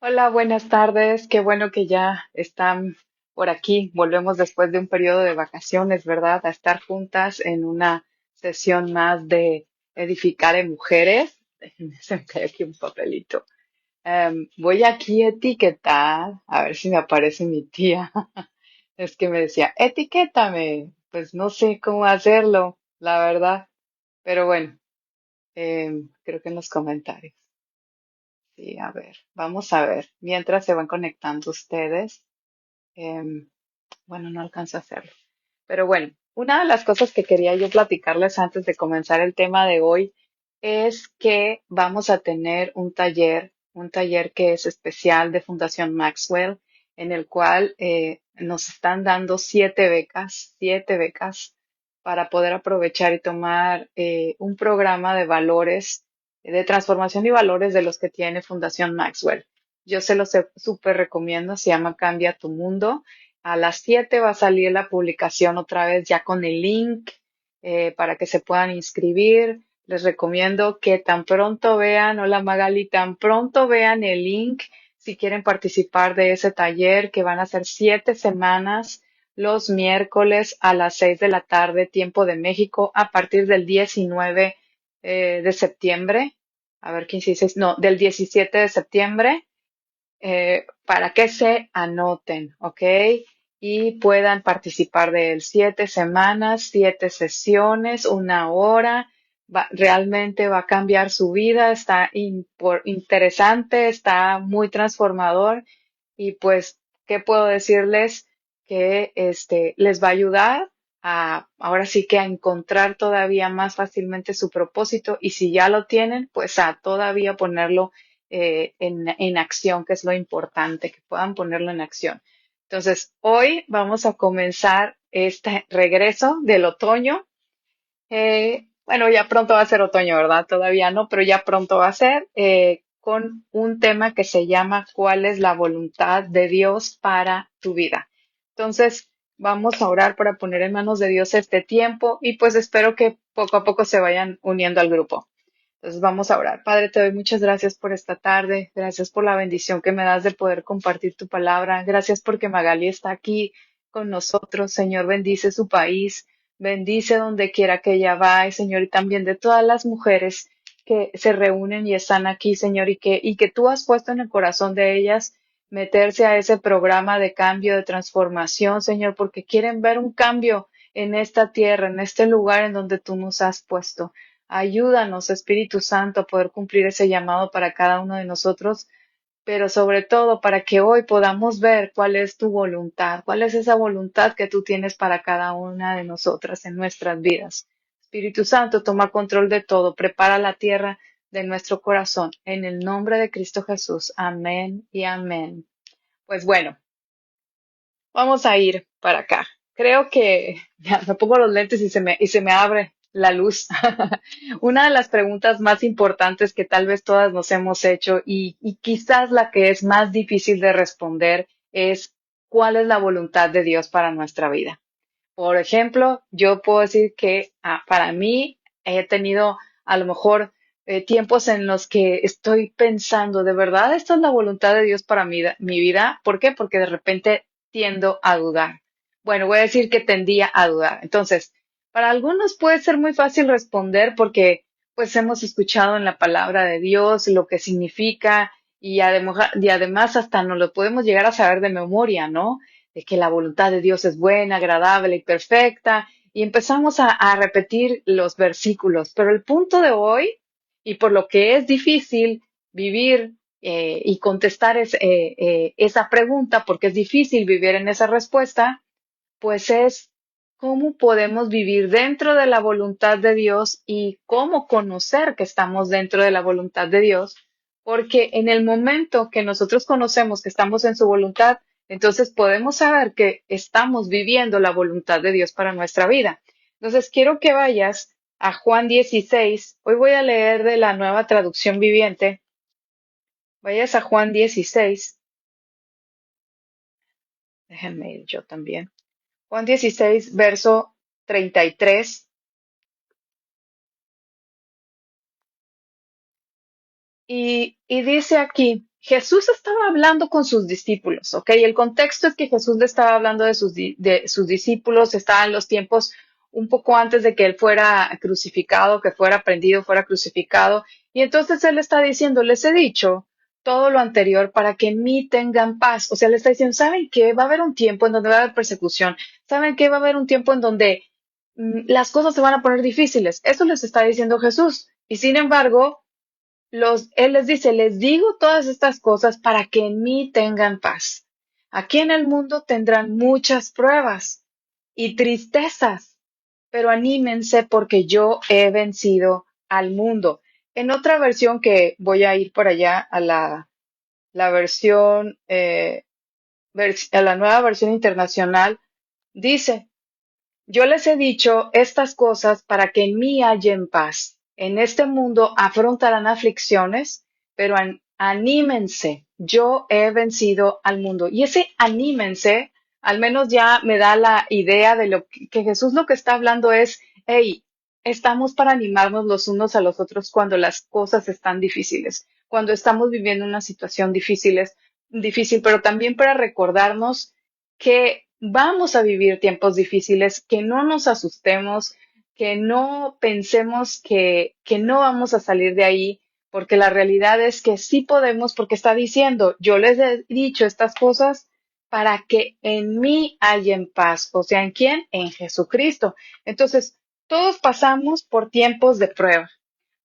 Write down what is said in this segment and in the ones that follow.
Hola, buenas tardes. Qué bueno que ya están por aquí. Volvemos después de un periodo de vacaciones, ¿verdad? A estar juntas en una sesión más de edificar en mujeres. Déjenme, se me cae aquí un papelito. Voy aquí a etiquetar, a ver si me aparece mi tía. Es que me decía, etiquétame. Pues no sé cómo hacerlo, la verdad. Pero bueno, creo que en los comentarios. Sí, a ver, vamos a ver. Mientras se van conectando ustedes, em, bueno, no alcanzo a hacerlo. Pero bueno, una de las cosas que quería yo platicarles antes de comenzar el tema de hoy es que vamos a tener un taller que es especial de Fundación Maxwell, en el cual nos están dando siete becas para poder aprovechar y tomar un programa de valores, de transformación y valores de los que tiene Fundación Maxwell. Yo se los súper recomiendo, se llama Cambia tu Mundo. A las 7 va a salir la publicación otra vez ya con el link para que se puedan inscribir. Les recomiendo que tan pronto vean, hola Magali, tan pronto vean el link si quieren participar de ese taller que van a ser 7 semanas los miércoles a las 6 de la tarde, tiempo de México, a partir del 19 de septiembre. A ver, 15, 16, no, del 17 de septiembre para que se anoten, ¿ok? Y puedan participar de él 7 semanas, 7 sesiones, 1 hora. Realmente va a cambiar su vida, está interesante, está muy transformador y pues, ¿qué puedo decirles? Que les va a ayudar a, ahora sí que a encontrar todavía más fácilmente su propósito y si ya lo tienen, pues a todavía ponerlo en acción, que es lo importante, que puedan ponerlo en acción. Entonces, hoy vamos a comenzar este regreso del otoño. Bueno, ya pronto va a ser otoño, ¿verdad? Todavía no, pero ya pronto va a ser con un tema que se llama ¿Cuál es la voluntad de Dios para tu vida? Entonces, vamos a orar para poner en manos de Dios este tiempo y pues espero que poco a poco se vayan uniendo al grupo. Entonces vamos a orar. Padre, te doy muchas gracias por esta tarde. Gracias por la bendición que me das de poder compartir tu palabra. Gracias porque Magali está aquí con nosotros. Señor, bendice su país. Bendice donde quiera que ella vaya, Señor, y también de todas las mujeres que se reúnen y están aquí, Señor, y que tú has puesto en el corazón de ellas meterse a ese programa de cambio, de transformación, Señor, porque quieren ver un cambio en esta tierra, en este lugar en donde tú nos has puesto. Ayúdanos, Espíritu Santo, a poder cumplir ese llamado para cada uno de nosotros, pero sobre todo para que hoy podamos ver cuál es tu voluntad, cuál es esa voluntad que tú tienes para cada una de nosotras en nuestras vidas. Espíritu Santo, toma control de todo, prepara la tierra de nuestro corazón. En el nombre de Cristo Jesús. Amén y amén. Pues bueno, vamos a ir para acá. Creo que ya me pongo los lentes y se me abre la luz. Una de las preguntas más importantes que tal vez todas nos hemos hecho y quizás la que es más difícil de responder es ¿cuál es la voluntad de Dios para nuestra vida? Por ejemplo, yo puedo decir que para mí he tenido a lo mejor tiempos en los que estoy pensando, ¿de verdad esta es la voluntad de Dios para mi vida? ¿Por qué? Porque de repente tiendo a dudar. Bueno, voy a decir que tendía a dudar. Entonces, para algunos puede ser muy fácil responder porque pues hemos escuchado en la palabra de Dios lo que significa y además hasta nos lo podemos llegar a saber de memoria, ¿no? De que la voluntad de Dios es buena, agradable y perfecta, y empezamos a repetir los versículos. Pero el punto de hoy, y por lo que es difícil vivir y contestar esa pregunta, porque es difícil vivir en esa respuesta, pues es cómo podemos vivir dentro de la voluntad de Dios y cómo conocer que estamos dentro de la voluntad de Dios, porque en el momento que nosotros conocemos que estamos en su voluntad, entonces podemos saber que estamos viviendo la voluntad de Dios para nuestra vida. Entonces quiero que vayas a Juan 16. Hoy voy a leer de la Nueva Traducción Viviente. Vayas a Juan 16. Déjenme ir yo también. Juan 16, verso 33. Y dice aquí, Jesús estaba hablando con sus discípulos, ¿ok? El contexto es que Jesús le estaba hablando de sus discípulos, estaban los tiempos un poco antes de que él fuera crucificado, que fuera prendido, fuera crucificado. Y entonces él está diciendo, les he dicho todo lo anterior para que en mí tengan paz. O sea, le está diciendo, ¿saben qué? Va a haber un tiempo en donde va a haber persecución. ¿Saben qué? Va a haber un tiempo en donde las cosas se van a poner difíciles. Eso les está diciendo Jesús. Y sin embargo, él les dice, les digo todas estas cosas para que en mí tengan paz. Aquí en el mundo tendrán muchas pruebas y tristezas, pero anímense porque yo he vencido al mundo. En otra versión que voy a ir por allá a la versión, a la nueva versión internacional, dice, yo les he dicho estas cosas para que en mí hallen paz. En este mundo afrontarán aflicciones, pero anímense. Yo he vencido al mundo. Y ese anímense, al menos ya me da la idea de lo que Jesús lo que está hablando es, hey, estamos para animarnos los unos a los otros cuando las cosas están difíciles, cuando estamos viviendo una situación difícil, pero también para recordarnos que vamos a vivir tiempos difíciles, que no nos asustemos, que no pensemos que no vamos a salir de ahí, porque la realidad es que sí podemos, porque está diciendo, yo les he dicho estas cosas para que en mí hayan paz. O sea, ¿en quién? En Jesucristo. Entonces, todos pasamos por tiempos de prueba.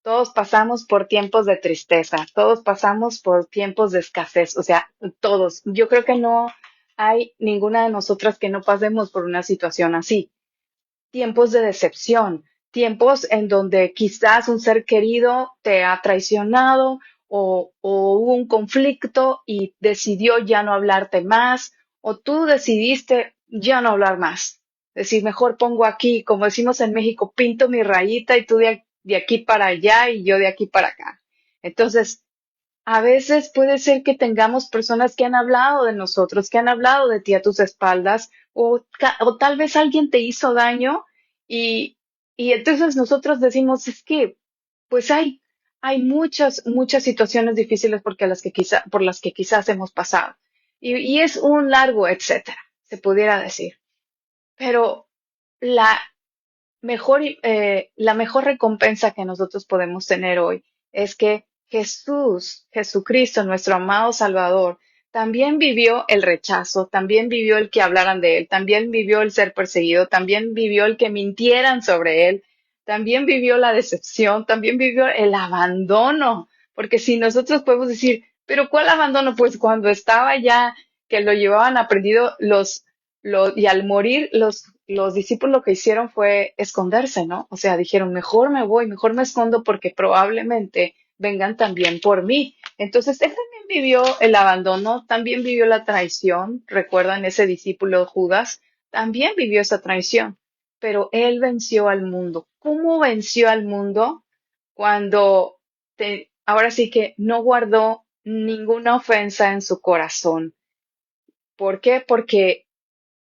Todos pasamos por tiempos de tristeza, todos pasamos por tiempos de escasez, o sea, todos. Yo creo que no hay ninguna de nosotras que no pasemos por una situación así. Tiempos de decepción, tiempos en donde quizás un ser querido te ha traicionado o hubo un conflicto y decidió ya no hablarte más, o tú decidiste ya no hablar más. Decir, mejor pongo aquí, como decimos en México, pinto mi rayita y tú de aquí para allá y yo de aquí para acá. Entonces, a veces puede ser que tengamos personas que han hablado de nosotros, que han hablado de ti a tus espaldas, o tal vez alguien te hizo daño y, y entonces nosotros decimos, es que, pues hay muchas situaciones difíciles por las que quizás hemos pasado. Y es un largo etcétera, se pudiera decir. Pero la la mejor recompensa que nosotros podemos tener hoy es que Jesucristo, nuestro amado Salvador, también vivió el rechazo, también vivió el que hablaran de él, también vivió el ser perseguido, también vivió el que mintieran sobre él, también vivió la decepción, también vivió el abandono, porque si nosotros podemos decir, pero ¿cuál abandono? Pues cuando estaba ya que lo llevaban aprendido y al morir los discípulos lo que hicieron fue esconderse, ¿no? O sea, dijeron, mejor me voy, mejor me escondo porque probablemente vengan también por mí. Entonces, él también vivió el abandono, también vivió la traición. ¿Recuerdan ese discípulo Judas? También vivió esa traición, pero él venció al mundo. ¿Cómo venció al mundo? Cuando ahora sí que no guardó ninguna ofensa en su corazón. ¿Por qué? Porque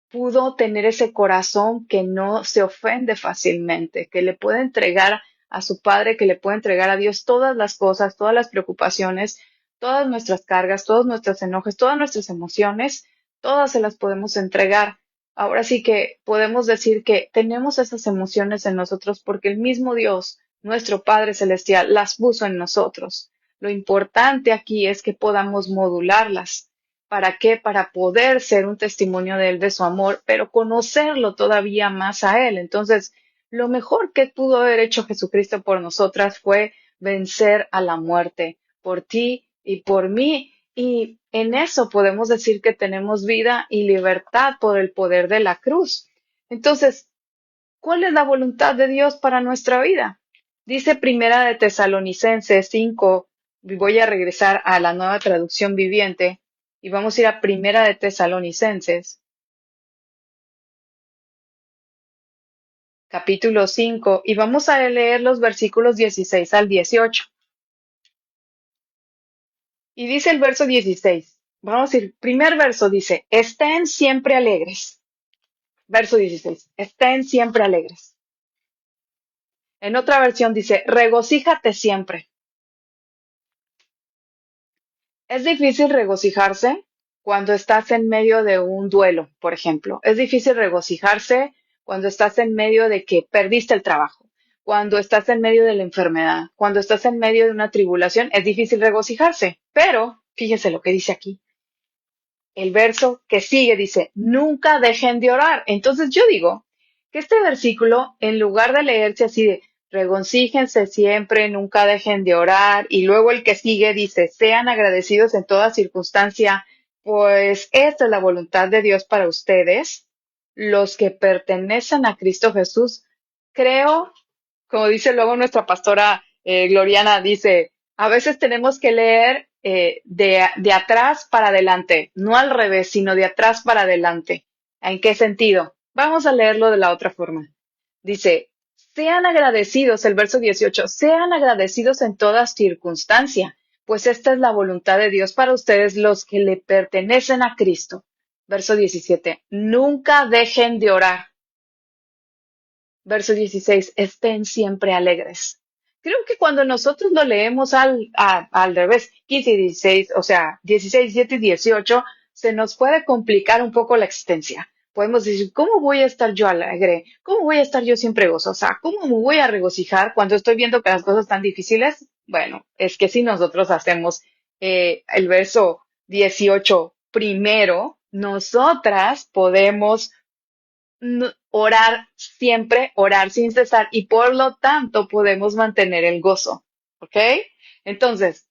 pudo tener ese corazón que no se ofende fácilmente, que le puede entregar a su Padre, que le puede entregar a Dios todas las cosas, todas las preocupaciones, todas nuestras cargas, todos nuestros enojos, todas nuestras emociones, todas se las podemos entregar. Ahora sí que podemos decir que tenemos esas emociones en nosotros porque el mismo Dios, nuestro Padre Celestial, las puso en nosotros. Lo importante aquí es que podamos modularlas. ¿Para qué? Para poder ser un testimonio de Él, de su amor, pero conocerlo todavía más a Él. Entonces, lo mejor que pudo haber hecho Jesucristo por nosotras fue vencer a la muerte, por ti y por mí. Y en eso podemos decir que tenemos vida y libertad por el poder de la cruz. Entonces, ¿cuál es la voluntad de Dios para nuestra vida? Dice Primera de Tesalonicenses 5, y voy a regresar a la nueva traducción viviente, y vamos a ir a Primera de Tesalonicenses, capítulo 5, y vamos a leer los versículos 16 al 18. Y dice el verso 16, vamos a ir, primer verso dice, estén siempre alegres. Verso 16, estén siempre alegres. En otra versión dice, regocíjate siempre. Es difícil regocijarse cuando estás en medio de un duelo, por ejemplo. Es difícil regocijarse cuando estás en medio de que perdiste el trabajo, cuando estás en medio de la enfermedad, cuando estás en medio de una tribulación. Es difícil regocijarse. Pero, fíjese lo que dice aquí. El verso que sigue dice, nunca dejen de orar. Entonces yo digo que este versículo, en lugar de leerse así de, regocíjense siempre, nunca dejen de orar, y luego el que sigue dice, sean agradecidos en toda circunstancia, pues esta es la voluntad de Dios para ustedes, los que pertenecen a Cristo Jesús. Creo, como dice luego nuestra pastora Gloriana, dice, a veces tenemos que leer de atrás para adelante, no al revés, sino de atrás para adelante. ¿En qué sentido? Vamos a leerlo de la otra forma. Dice, sean agradecidos, el verso 18, sean agradecidos en toda circunstancia, pues esta es la voluntad de Dios para ustedes los que le pertenecen a Cristo. Verso 17, nunca dejen de orar. Verso 16, estén siempre alegres. Creo que cuando nosotros lo leemos al revés, 15 y 16, o sea, 16, 17 y 18, se nos puede complicar un poco la existencia. Podemos decir, ¿cómo voy a estar yo alegre? ¿Cómo voy a estar yo siempre gozosa? ¿Cómo me voy a regocijar cuando estoy viendo que las cosas están difíciles? Bueno, es que si nosotros hacemos el verso 18 primero, nosotras podemos orar siempre, orar sin cesar y por lo tanto podemos mantener el gozo. ¿Ok? Entonces,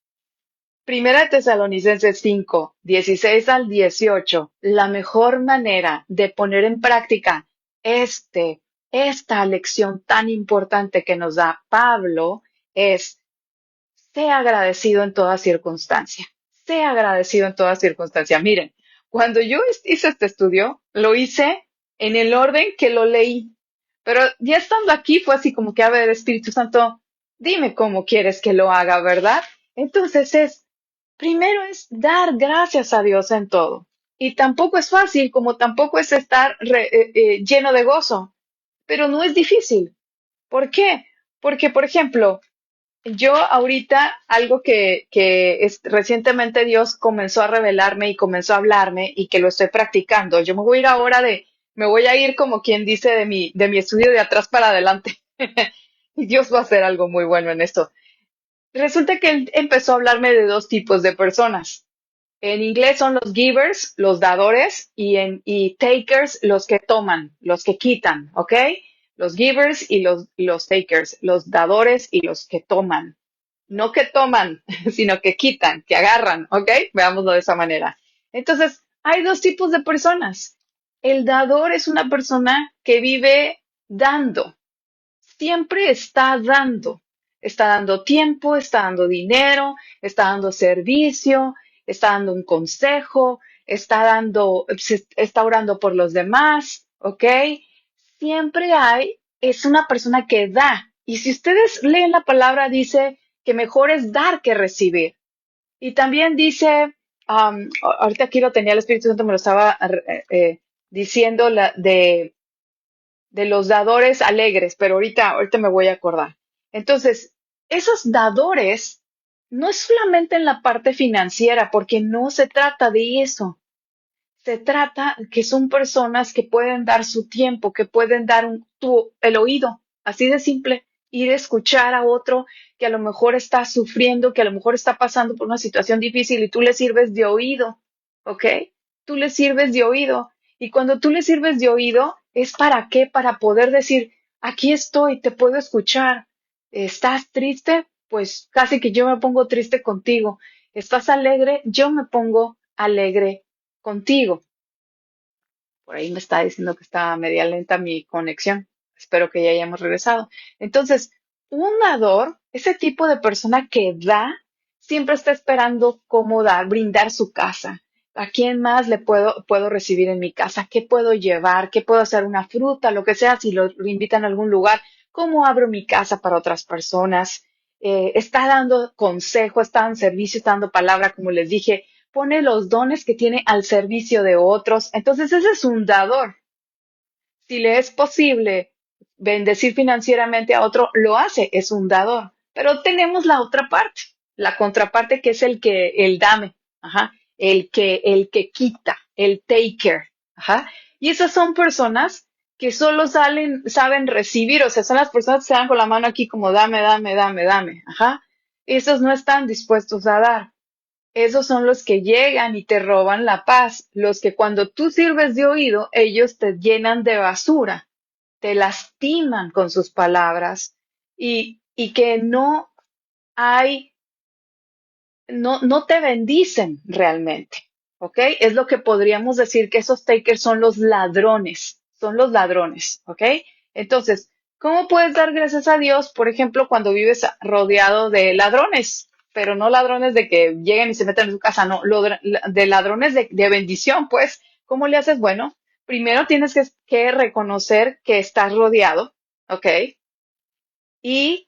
Primera de Tesalonicenses 5, 16 al 18, la mejor manera de poner en práctica esta lección tan importante que nos da Pablo es sea agradecido en toda circunstancia. Sea agradecido en toda circunstancia. Miren, cuando yo hice este estudio, lo hice en el orden que lo leí. Pero ya estando aquí fue así como que, a ver, Espíritu Santo, dime cómo quieres que lo haga, ¿verdad? Entonces primero es dar gracias a Dios en todo. Y tampoco es fácil, como tampoco es estar lleno de gozo, pero no es difícil. ¿Por qué? Porque, por ejemplo, yo ahorita algo que recientemente Dios comenzó a revelarme y comenzó a hablarme y que lo estoy practicando. Yo me voy a ir ahora me voy a ir como quien dice de mi estudio de atrás para adelante. Y Dios va a hacer algo muy bueno en esto. Resulta que él empezó a hablarme de dos tipos de personas. En inglés son los givers, los dadores, y takers, los que toman, los que quitan, ¿ok? Los givers y los takers, los dadores y los que toman. No que toman, sino que quitan, que agarran, ¿ok? Veámoslo de esa manera. Entonces, hay dos tipos de personas. El dador es una persona que vive dando, siempre está dando tiempo, está dando dinero, está dando servicio, está dando un consejo, está orando por los demás, ¿ok? Siempre es una persona que da. Y si ustedes leen la palabra, dice que mejor es dar que recibir. Y también dice, ahorita aquí lo tenía el Espíritu Santo, me lo estaba diciendo de los dadores alegres, pero ahorita me voy a acordar. Entonces, esos dadores no es solamente en la parte financiera, porque no se trata de eso. Se trata que son personas que pueden dar su tiempo, que pueden dar el oído, así de simple, ir a escuchar a otro que a lo mejor está sufriendo, que a lo mejor está pasando por una situación difícil y tú le sirves de oído, ¿ok? Tú le sirves de oído. Y cuando tú le sirves de oído, ¿es para qué? Para poder decir, aquí estoy, te puedo escuchar. ¿Estás triste? Pues casi que yo me pongo triste contigo. ¿Estás alegre? Yo me pongo alegre contigo. Por ahí me está diciendo que está media lenta mi conexión. Espero que ya hayamos regresado. Entonces, un dador, ese tipo de persona que da, siempre está esperando cómo dar, brindar su casa. ¿A quién más puedo recibir en mi casa? ¿Qué puedo llevar? ¿Qué puedo hacer? Una fruta, lo que sea, si lo invitan a algún lugar. ¿Cómo abro mi casa para otras personas? Está dando consejo, está dando servicio, está dando palabra, como les dije, pone los dones que tiene al servicio de otros. Entonces, ese es un dador. Si le es posible bendecir financieramente a otro, lo hace, es un dador. Pero tenemos la otra parte, la contraparte que es el dame. ajá, el que quita, el taker, ajá. Y esas son personas que solo saben recibir, o sea, son las personas que se dan con la mano aquí como dame, dame, dame, dame, ajá. Esos no están dispuestos a dar. Esos son los que llegan y te roban la paz, los que cuando tú sirves de oído, ellos te llenan de basura, te lastiman con sus palabras y que hay no te bendicen realmente, ¿ok? Es lo que podríamos decir que esos takers son los ladrones, ¿ok? Entonces, ¿cómo puedes dar gracias a Dios, por ejemplo, cuando vives rodeado de ladrones? Pero no ladrones de que lleguen y se metan en tu casa, no, de ladrones de bendición, pues, ¿cómo le haces? Bueno, primero tienes que reconocer que estás rodeado, ¿ok? Y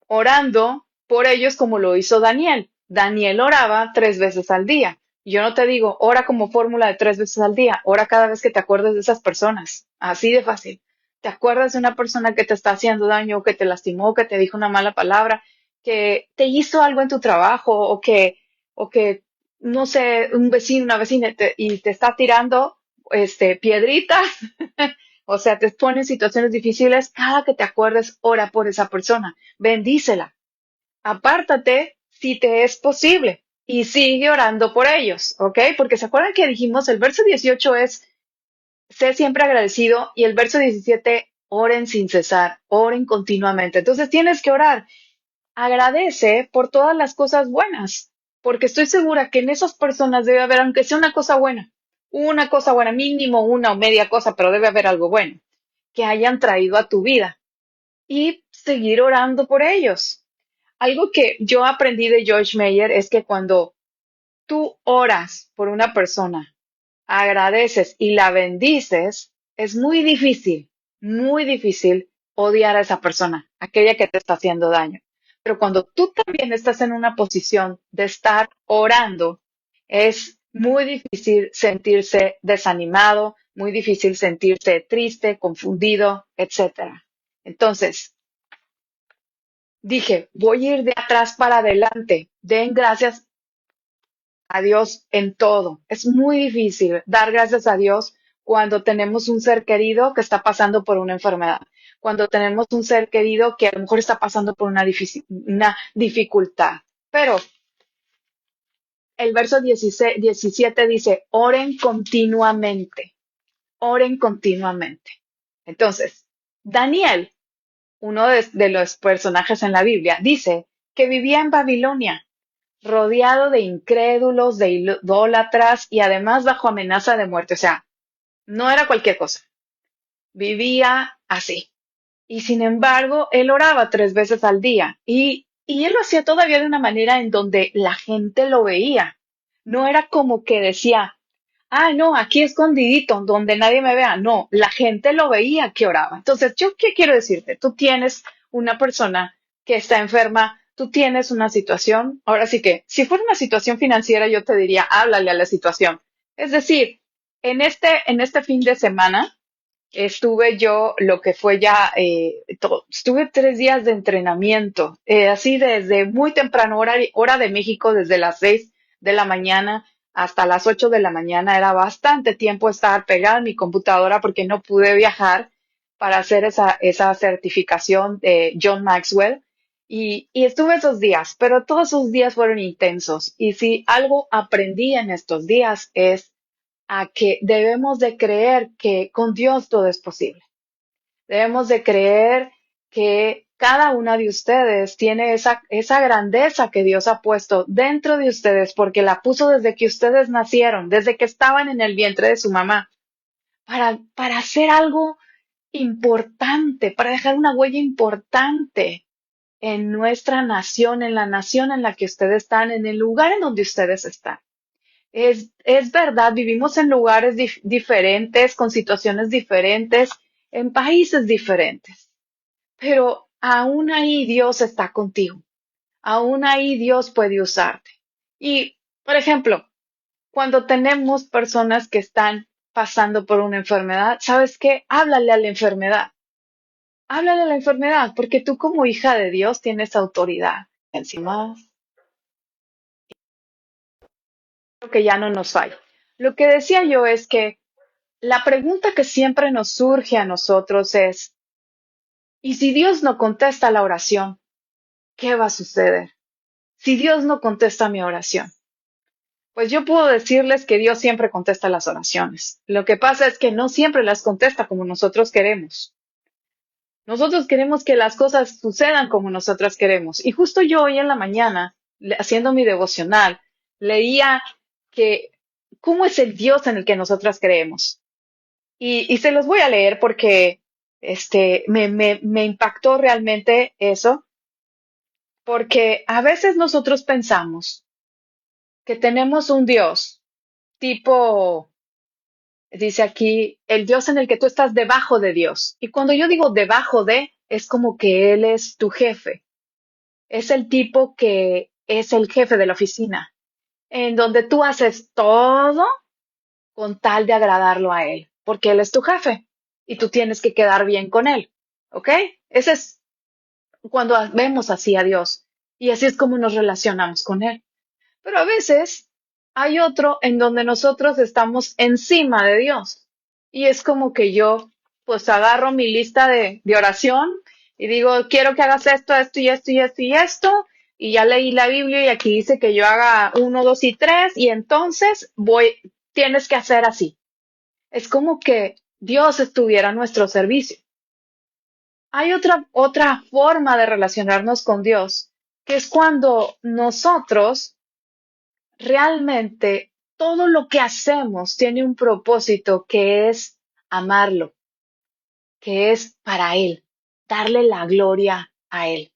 orando por ellos como lo hizo Daniel. Daniel oraba 3 veces al día. Yo no te digo, ora como fórmula de 3 veces al día, ora cada vez que te acuerdes de esas personas. Así de fácil. ¿Te acuerdas de una persona que te está haciendo daño, que te lastimó, que te dijo una mala palabra, que te hizo algo en tu trabajo o que no sé, un vecino, una vecina y te está tirando piedritas? O sea, te pone en situaciones difíciles, cada que te acuerdes, ora por esa persona, bendícela, apártate si te es posible y sigue orando por ellos, ¿ok? Porque se acuerdan que dijimos, el verso 18 es, sé siempre agradecido y el verso 17, oren sin cesar, oren continuamente. Entonces tienes que orar, agradece por todas las cosas buenas, porque estoy segura que en esas personas debe haber, aunque sea una cosa buena, mínimo una o media cosa, pero debe haber algo bueno que hayan traído a tu vida y seguir orando por ellos. Algo que yo aprendí de George Meyer es que cuando tú oras por una persona, agradeces y la bendices, es muy difícil odiar a esa persona, aquella que te está haciendo daño. Pero cuando tú también estás en una posición de estar orando, es muy difícil sentirse desanimado, muy difícil sentirse triste, confundido, etcétera. Entonces, dije, voy a ir de atrás para adelante. Den gracias a Dios en todo. Es muy difícil dar gracias a Dios cuando tenemos un ser querido que está pasando por una enfermedad, cuando tenemos un ser querido que a lo mejor está pasando por una dificultad. Pero el verso 16, 17 dice, oren continuamente. Entonces, Daniel, uno de los personajes en la Biblia, dice que vivía en Babilonia rodeado de incrédulos, de idólatras y además bajo amenaza de muerte. O sea, no era cualquier cosa. Vivía así. Y sin embargo, él oraba 3 veces al día y él lo hacía todavía de una manera en donde la gente lo veía. No era como que decía, ah, no, aquí escondidito, donde nadie me vea. No, la gente lo veía que oraba. Entonces, ¿yo qué quiero decirte? Tú tienes una persona que está enferma, tú tienes una situación. Ahora sí que, si fuera una situación financiera, yo te diría, háblale a la situación. Es decir, en este fin de semana, estuve yo lo que fue ya, estuve 3 días de entrenamiento, así desde muy temprano, hora de México, desde las 6 de la mañana hasta las 8 de la mañana. Era bastante tiempo estar pegada en mi computadora porque no pude viajar para hacer esa certificación de John Maxwell. Y estuve esos días, pero todos esos días fueron intensos. Y si algo aprendí en estos días es a que debemos de creer que con Dios todo es posible. Debemos de creer que cada una de ustedes tiene esa grandeza que Dios ha puesto dentro de ustedes porque la puso desde que ustedes nacieron, desde que estaban en el vientre de su mamá, para hacer algo importante, para dejar una huella importante en nuestra nación, en la nación en la que ustedes están, en el lugar en donde ustedes están. Es verdad, vivimos en lugares diferentes, con situaciones diferentes, en países diferentes, pero aún ahí Dios está contigo, aún ahí Dios puede usarte. Y, por ejemplo, cuando tenemos personas que están pasando por una enfermedad, ¿sabes qué? Háblale a la enfermedad, porque tú como hija de Dios tienes autoridad. Encima, que ya no nos falla. Lo que decía yo es que la pregunta que siempre nos surge a nosotros es, ¿y si Dios no contesta la oración? ¿Qué va a suceder? Si Dios no contesta mi oración, pues yo puedo decirles que Dios siempre contesta las oraciones. Lo que pasa es que no siempre las contesta como nosotros queremos. Nosotros queremos que las cosas sucedan como nosotras queremos. Y justo yo hoy en la mañana, haciendo mi devocional, leía que cómo es el Dios en el que nosotras creemos. Y se los voy a leer porque me impactó realmente eso, porque a veces nosotros pensamos que tenemos un Dios tipo, dice aquí, el Dios en el que tú estás debajo de Dios. Y cuando yo digo debajo de, es como que Él es tu jefe. Es el tipo que es el jefe de la oficina, en donde tú haces todo con tal de agradarlo a Él, porque Él es tu jefe y tú tienes que quedar bien con Él. ¿Ok? Ese es cuando vemos así a Dios. Y así es como nos relacionamos con Él. Pero a veces hay otro en donde nosotros estamos encima de Dios. Y es como que yo pues agarro mi lista de oración y digo, quiero que hagas esto, esto y esto y esto y esto. Y ya leí la Biblia y aquí dice que yo haga uno, dos y tres y entonces tienes que hacer así. Es como que Dios estuviera a nuestro servicio. Hay otra forma de relacionarnos con Dios, que es cuando nosotros realmente todo lo que hacemos tiene un propósito que es amarlo, que es para Él, darle la gloria a Él,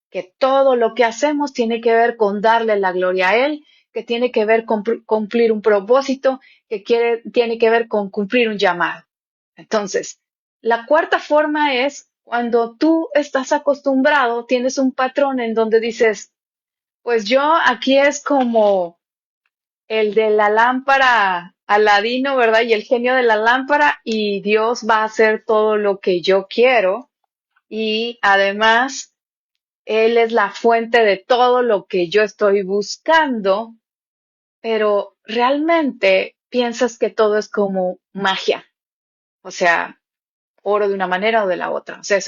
que todo lo que hacemos tiene que ver con darle la gloria a Él, que tiene que ver con cumplir un propósito, tiene que ver con cumplir un llamado. Entonces, la cuarta forma es cuando tú estás acostumbrado, tienes un patrón en donde dices, pues yo aquí es como el de la lámpara Aladino, ¿verdad? Y el genio de la lámpara y Dios va a hacer todo lo que yo quiero y además Él es la fuente de todo lo que yo estoy buscando, pero realmente piensas que todo es como magia, o sea, oro de una manera o de la otra. O sea,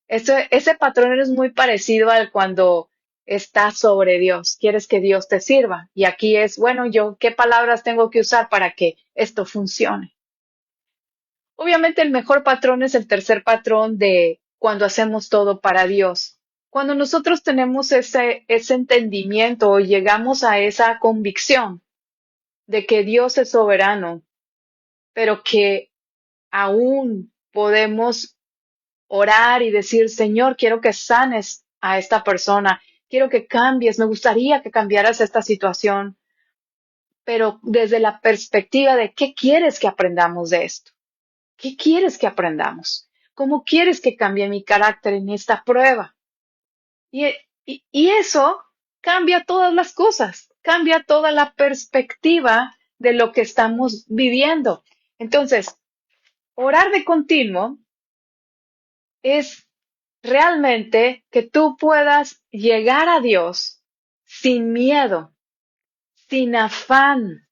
ese patrón es muy parecido al cuando estás sobre Dios, quieres que Dios te sirva. Y aquí es, bueno, yo, ¿qué palabras tengo que usar para que esto funcione? Obviamente el mejor patrón es el tercer patrón de cuando hacemos todo para Dios. Cuando nosotros tenemos ese entendimiento o llegamos a esa convicción de que Dios es soberano, pero que aún podemos orar y decir, Señor, quiero que sanes a esta persona, quiero que cambies, me gustaría que cambiaras esta situación, pero desde la perspectiva de qué quieres que aprendamos de esto, qué quieres que aprendamos, cómo quieres que cambie mi carácter en esta prueba. Y, y eso cambia todas las cosas, cambia toda la perspectiva de lo que estamos viviendo. Entonces, orar de continuo es realmente que tú puedas llegar a Dios sin miedo, sin afán,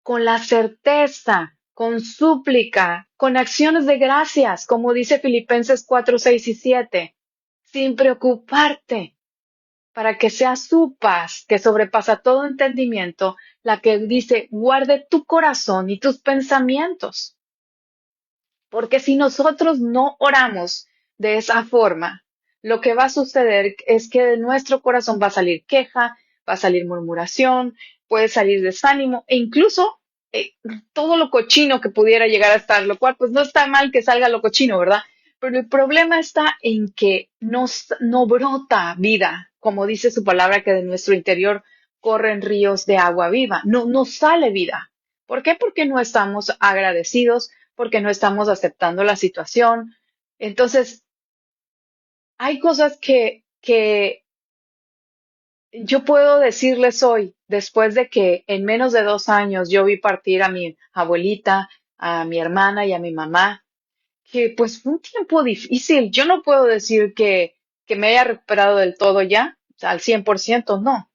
con la certeza, con súplica, con acciones de gracias, como dice Filipenses 4, 6 y 7, sin preocuparte, para que sea su paz, que sobrepasa todo entendimiento, la que dice, guarde tu corazón y tus pensamientos. Porque si nosotros no oramos de esa forma, lo que va a suceder es que de nuestro corazón va a salir queja, va a salir murmuración, puede salir desánimo e incluso eh, todo lo cochino que pudiera llegar a estar, lo cual pues no está mal que salga lo cochino, ¿verdad? Pero el problema está en que no brota vida, como dice su palabra, que de nuestro interior corren ríos de agua viva. No sale vida. ¿Por qué? Porque no estamos agradecidos, porque no estamos aceptando la situación. Entonces, hay cosas que yo puedo decirles hoy, después de que en menos de 2 años yo vi partir a mi abuelita, a mi hermana y a mi mamá, que pues fue un tiempo difícil. Yo no puedo decir que me haya recuperado del todo ya, o sea, al 100%, no.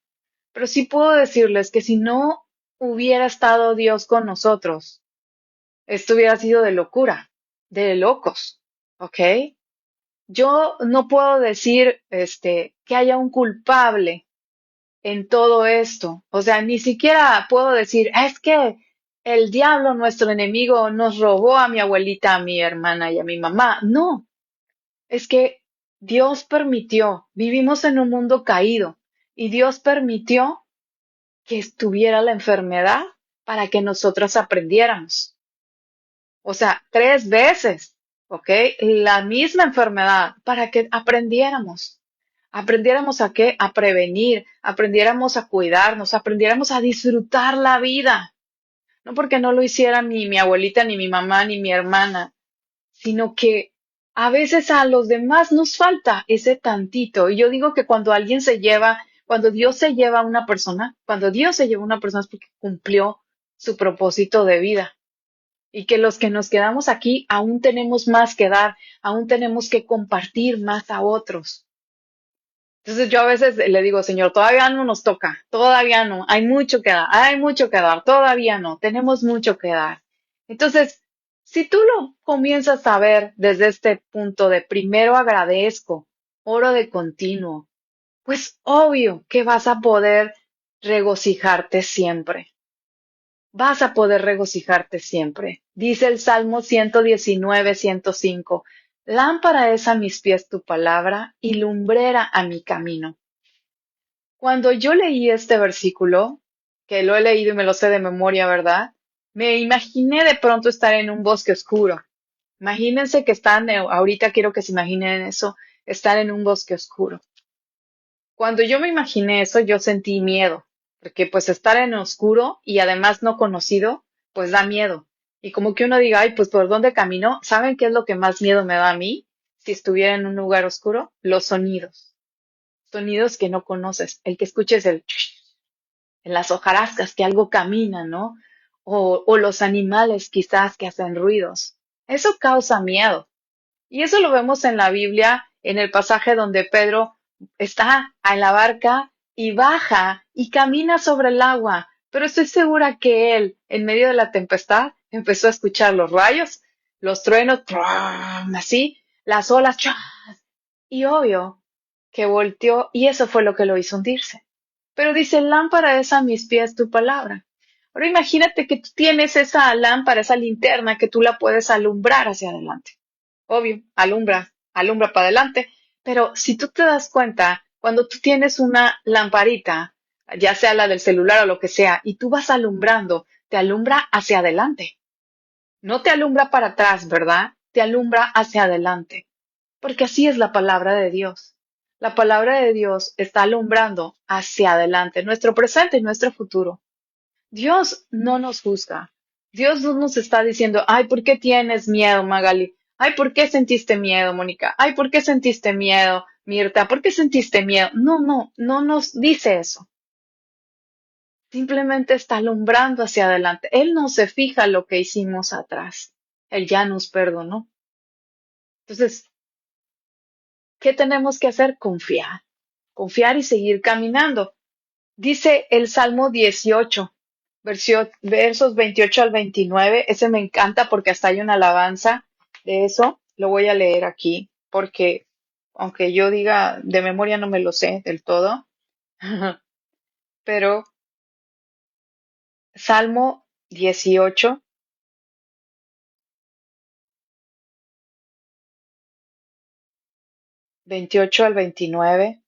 Pero sí puedo decirles que si no hubiera estado Dios con nosotros, esto hubiera sido de locura, de locos, ¿ok? Yo no puedo decir, que haya un culpable en todo esto. O sea, ni siquiera puedo decir, "Ah, es que el diablo, nuestro enemigo, nos robó a mi abuelita, a mi hermana y a mi mamá". No, es que Dios permitió, vivimos en un mundo caído y Dios permitió que estuviera la enfermedad para que nosotros aprendiéramos. O sea, 3 veces, ¿ok? La misma enfermedad para que aprendiéramos. Aprendiéramos a qué, a prevenir, aprendiéramos a cuidarnos, aprendiéramos a disfrutar la vida. No porque no lo hiciera ni mi abuelita, ni mi mamá, ni mi hermana, sino que a veces a los demás nos falta ese tantito. Y yo digo que cuando alguien se lleva, cuando Dios se lleva a una persona, cuando Dios se lleva a una persona es porque cumplió su propósito de vida. Y que los que nos quedamos aquí aún tenemos más que dar, aún tenemos que compartir más a otros. Entonces yo a veces le digo, Señor, todavía no nos toca, todavía no, hay mucho que dar, hay mucho que dar, todavía no, tenemos mucho que dar. Entonces, si tú lo comienzas a ver desde este punto de primero agradezco, oro de continuo, pues obvio que vas a poder regocijarte siempre. Vas a poder regocijarte siempre. Dice el Salmo 119, 105. Lámpara es a mis pies tu palabra y lumbrera a mi camino. Cuando yo leí este versículo, que lo he leído y me lo sé de memoria, ¿verdad? Me imaginé de pronto estar en un bosque oscuro. Imagínense que están, ahorita quiero que se imaginen eso, estar en un bosque oscuro. Cuando yo me imaginé eso, yo sentí miedo, porque pues estar en oscuro y además no conocido, pues da miedo. Y como que uno diga, ay, pues ¿por dónde camino? ¿Saben qué es lo que más miedo me da a mí si estuviera en un lugar oscuro? Los sonidos. Sonidos que no conoces. El que escuches el en las hojarascas que algo camina, ¿no? O los animales quizás que hacen ruidos. Eso causa miedo. Y eso lo vemos en la Biblia, en el pasaje donde Pedro está en la barca y baja y camina sobre el agua. Pero estoy segura que él, en medio de la tempestad, empezó a escuchar los rayos, los truenos, ¡trum! Así, las olas, ¡chas! Y obvio que volteó y eso fue lo que lo hizo hundirse. Pero dice, lámpara es a mis pies tu palabra. Ahora imagínate que tú tienes esa lámpara, esa linterna que tú la puedes alumbrar hacia adelante. Obvio, alumbra, alumbra para adelante. Pero si tú te das cuenta, cuando tú tienes una lamparita, ya sea la del celular o lo que sea, y tú vas alumbrando, te alumbra hacia adelante. No te alumbra para atrás, ¿verdad? Te alumbra hacia adelante. Porque así es la palabra de Dios. La palabra de Dios está alumbrando hacia adelante, nuestro presente y nuestro futuro. Dios no nos juzga. Dios no nos está diciendo, ay, ¿por qué tienes miedo, Magali? Ay, ¿por qué sentiste miedo, Mónica? Ay, ¿por qué sentiste miedo, Mirta? ¿Por qué sentiste miedo? No, no, no nos dice eso. Simplemente está alumbrando hacia adelante. Él no se fija lo que hicimos atrás. Él ya nos perdonó. Entonces, ¿qué tenemos que hacer? Confiar. Confiar y seguir caminando. Dice el Salmo 18, versos 28 al 29. Ese me encanta porque hasta hay una alabanza de eso. Lo voy a leer aquí porque, aunque yo diga de memoria, no me lo sé del todo. Pero Salmo 18, 28 al 29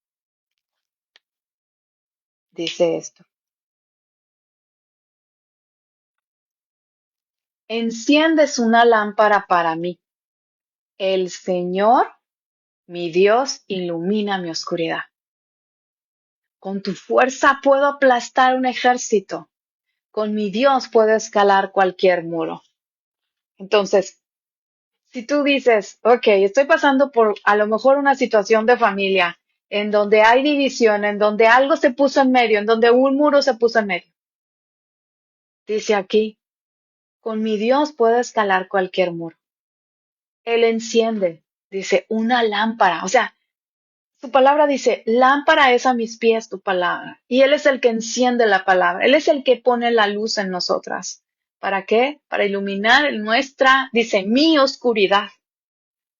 dice esto. Enciendes una lámpara para mí. El Señor, mi Dios, ilumina mi oscuridad. Con tu fuerza puedo aplastar un ejército. Con mi Dios puedo escalar cualquier muro. Entonces, si tú dices, ok, estoy pasando por a lo mejor una situación de familia en donde hay división, en donde algo se puso en medio, en donde un muro se puso en medio. Dice aquí, con mi Dios puedo escalar cualquier muro. Él enciende, dice, una lámpara. O sea, Su palabra dice, lámpara es a mis pies tu palabra. Y Él es el que enciende la palabra. Él es el que pone la luz en nosotras. ¿Para qué? Para iluminar nuestra, dice, mi oscuridad.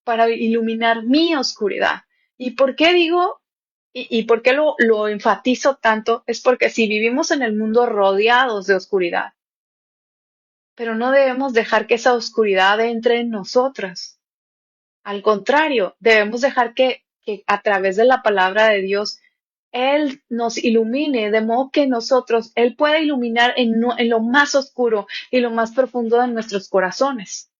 Para iluminar mi oscuridad. ¿Y por qué digo, y por qué lo enfatizo tanto? Es porque si vivimos en el mundo rodeados de oscuridad, pero no debemos dejar que esa oscuridad entre en nosotras. Al contrario, debemos dejar que a través de la palabra de Dios, Él nos ilumine, de modo que nosotros, Él pueda iluminar en lo más oscuro y lo más profundo de nuestros corazones,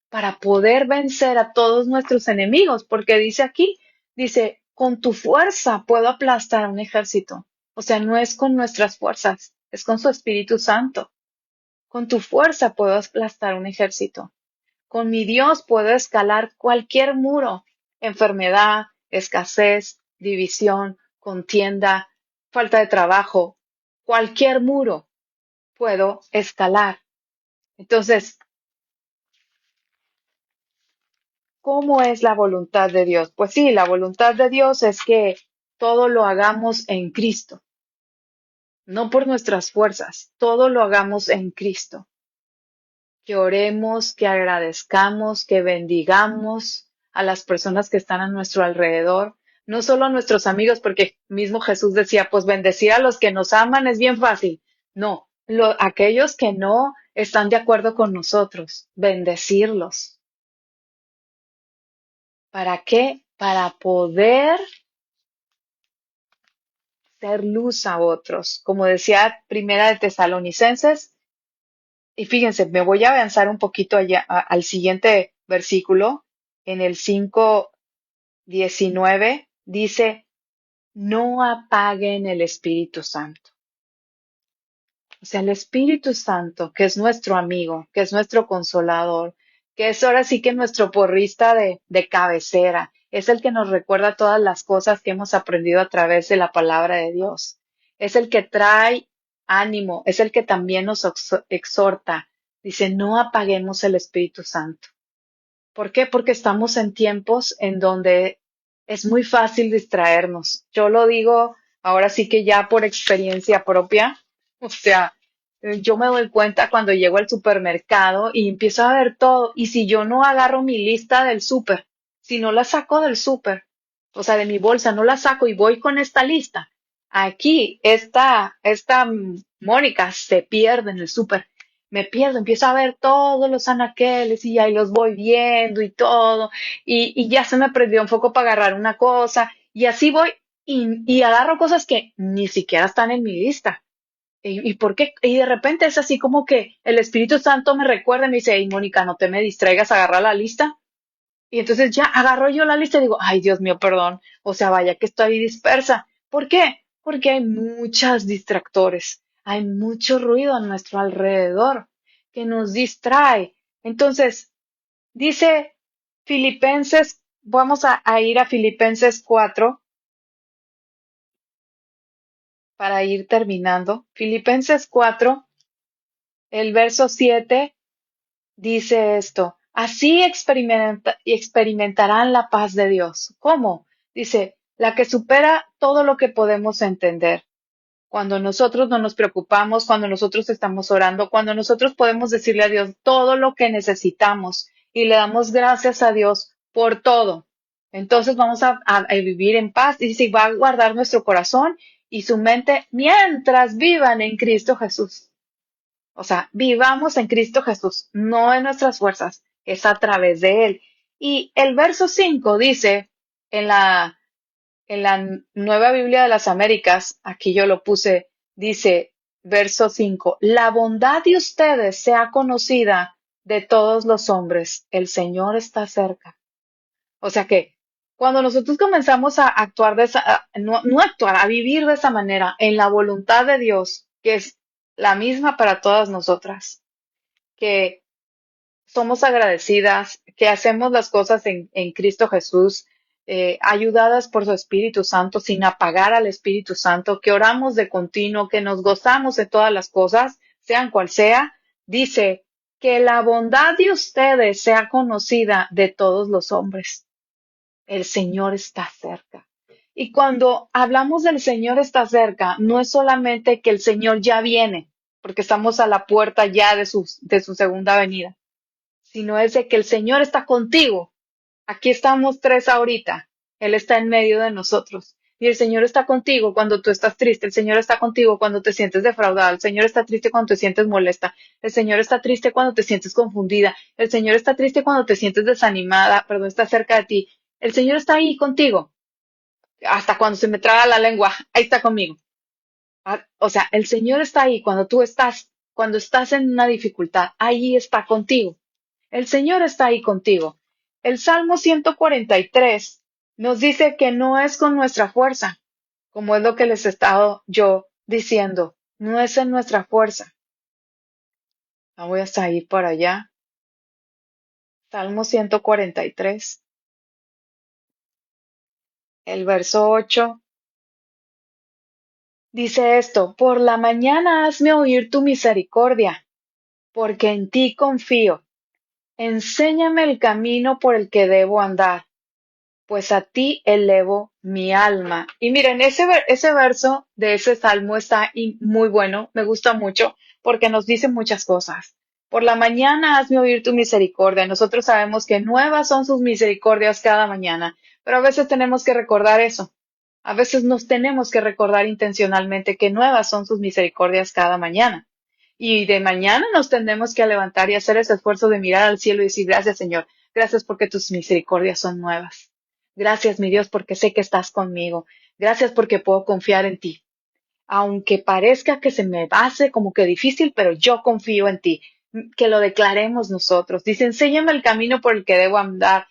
para poder vencer a todos nuestros enemigos, porque dice aquí, dice, con tu fuerza puedo aplastar a un ejército. O sea, no es con nuestras fuerzas, es con su Espíritu Santo. Con tu fuerza puedo aplastar un ejército. Con mi Dios puedo escalar cualquier muro, enfermedad, escasez, división, contienda, falta de trabajo, cualquier muro puedo escalar. Entonces, ¿cómo es la voluntad de Dios? Pues sí, la voluntad de Dios es que todo lo hagamos en Cristo, no por nuestras fuerzas, todo lo hagamos en Cristo. Que oremos, que agradezcamos, que bendigamos a las personas que están a nuestro alrededor, no solo a nuestros amigos, porque mismo Jesús decía, pues bendecir a los que nos aman es bien fácil. No, aquellos que no están de acuerdo con nosotros, bendecirlos. ¿Para qué? Para poder ser luz a otros. Como decía Primera de Tesalonicenses, y fíjense, me voy a avanzar un poquito allá, al siguiente versículo, en el 5:19 dice, no apaguen el Espíritu Santo. O sea, el Espíritu Santo, que es nuestro amigo, que es nuestro consolador, que es ahora sí que nuestro porrista de cabecera, es el que nos recuerda todas las cosas que hemos aprendido a través de la palabra de Dios. Es el que trae ánimo, es el que también nos exhorta. Dice, no apaguemos el Espíritu Santo. ¿Por qué? Porque estamos en tiempos en donde es muy fácil distraernos. Yo lo digo ahora sí que ya por experiencia propia. O sea, yo me doy cuenta cuando llego al supermercado y empiezo a ver todo. Y si yo no agarro mi lista del súper, si no la saco del súper, o sea, de mi bolsa, no la saco y voy con esta lista. Aquí, esta Mónica se pierde en el súper, me pierdo, empiezo a ver todos los anaqueles y ahí los voy viendo y todo, y ya se me prendió un foco para agarrar una cosa, y así voy y agarro cosas que ni siquiera están en mi lista. ¿Y por qué? Y de repente es así como que el Espíritu Santo me recuerda y me dice, hey, Mónica, no te me distraigas, agarra la lista. Y entonces ya agarro yo la lista y digo, ay, Dios mío, perdón. O sea, vaya que estoy dispersa. ¿Por qué? Porque hay muchos distractores, hay mucho ruido a nuestro alrededor que nos distrae. Entonces, dice Filipenses, vamos a ir a Filipenses 4 para ir terminando. Filipenses 4, el verso 7 dice esto, así experimentarán la paz de Dios. ¿Cómo? Dice, la que supera todo lo que podemos entender. Cuando nosotros no nos preocupamos, cuando nosotros estamos orando, cuando nosotros podemos decirle a Dios todo lo que necesitamos y le damos gracias a Dios por todo. Entonces vamos a vivir en paz y si va a guardar nuestro corazón y su mente mientras vivan en Cristo Jesús. O sea, vivamos en Cristo Jesús, no en nuestras fuerzas, es a través de Él. Y el verso 5 dice, en la Nueva Biblia de las Américas, aquí yo lo puse, dice, verso 5, la bondad de ustedes sea conocida de todos los hombres, el Señor está cerca. O sea que cuando nosotros comenzamos a actuar no actuar, a vivir de esa manera, en la voluntad de Dios, que es la misma para todas nosotras, que somos agradecidas, que hacemos las cosas en Cristo Jesús, ayudadas por su Espíritu Santo, sin apagar al Espíritu Santo, que oramos de continuo, que nos gozamos de todas las cosas, sean cual sea, dice que la bondad de ustedes sea conocida de todos los hombres. El Señor está cerca. Y cuando hablamos del Señor está cerca, no es solamente que el Señor ya viene, porque estamos a la puerta ya de su segunda venida, sino es de que el Señor está contigo. Aquí estamos tres ahorita. Él está en medio de nosotros. Y el Señor está contigo cuando tú estás triste. El Señor está contigo cuando te sientes defraudada. El Señor está triste cuando te sientes molesta. El Señor está triste cuando te sientes confundida. El Señor está triste cuando te sientes desanimada. Perdón, está cerca de ti. El Señor está ahí contigo. Hasta cuando se me traba la lengua. Ahí está conmigo. O sea, el Señor está ahí cuando estás en una dificultad. Ahí está contigo. El Señor está ahí contigo. El Salmo 143 nos dice que no es con nuestra fuerza, como es lo que les he estado yo diciendo. No es en nuestra fuerza. La voy hasta ahí por allá. Salmo 143, el verso 8, dice esto: Por la mañana hazme oír tu misericordia, porque en ti confío. Enséñame el camino por el que debo andar, pues a ti elevo mi alma. Y miren, ese verso de ese salmo está muy bueno, me gusta mucho, porque nos dice muchas cosas. Por la mañana hazme oír tu misericordia. Nosotros sabemos que nuevas son sus misericordias cada mañana, pero a veces tenemos que recordar eso. A veces nos tenemos que recordar intencionalmente que nuevas son sus misericordias cada mañana. Y de mañana nos tendremos que levantar y hacer ese esfuerzo de mirar al cielo y decir: gracias, Señor, gracias porque tus misericordias son nuevas. Gracias, mi Dios, porque sé que estás conmigo. Gracias porque puedo confiar en ti. Aunque parezca que se me hace como que difícil, pero yo confío en ti. Que lo declaremos nosotros. Dice: enséñame el camino por el que debo andar.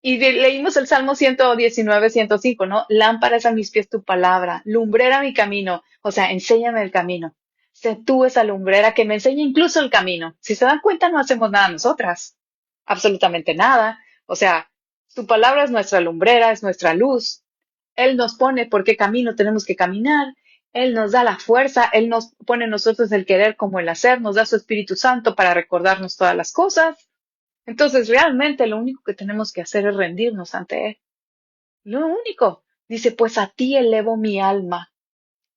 Leímos el Salmo 119, 105, ¿no? Lámpara es a mis pies tu palabra, lumbrera mi camino. O sea, enséñame el camino. Sé tú esa lumbrera que me enseña incluso el camino. Si se dan cuenta, no hacemos nada nosotras. Absolutamente nada. O sea, tu palabra es nuestra lumbrera, es nuestra luz. Él nos pone por qué camino tenemos que caminar. Él nos da la fuerza, Él nos pone en nosotros el querer como el hacer, nos da su Espíritu Santo para recordarnos todas las cosas. Entonces, realmente lo único que tenemos que hacer es rendirnos ante Él. Lo único. Dice: pues a ti elevo mi alma.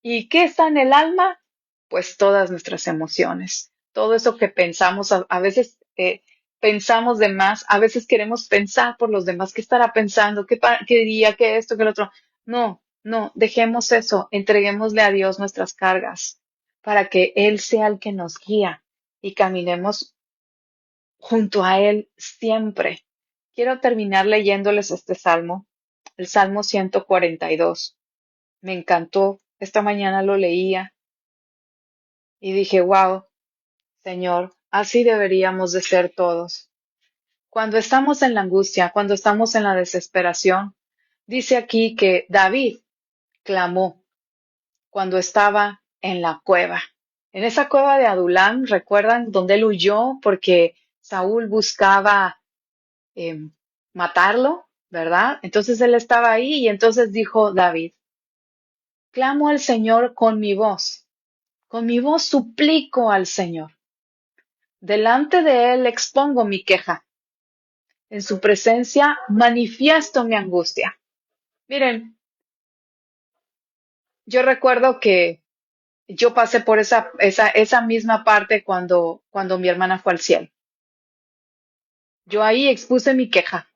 ¿Y qué está en el alma? Pues todas nuestras emociones. Todo eso que pensamos, a veces pensamos de más, a veces queremos pensar por los demás. ¿Qué estará pensando? ¿Qué diría? ¿Qué esto? ¿Qué lo otro? No, no, dejemos eso. Entreguémosle a Dios nuestras cargas para que Él sea el que nos guía y caminemos junto a Él siempre. Quiero terminar leyéndoles este salmo, el Salmo 142. Me encantó. Esta mañana lo leía y dije: wow, Señor, así deberíamos de ser todos. Cuando estamos en la angustia, cuando estamos en la desesperación, dice aquí que David clamó cuando estaba en la cueva. En esa cueva de Adulam, ¿recuerdan? Donde él huyó porque Saúl buscaba eh, matarlo, ¿verdad? Entonces él estaba ahí y entonces dijo David: clamo al Señor con mi voz suplico al Señor. Delante de Él expongo mi queja. En su presencia manifiesto mi angustia. Miren, yo recuerdo que yo pasé por esa misma parte cuando mi hermana fue al cielo. Yo ahí expuse mi queja.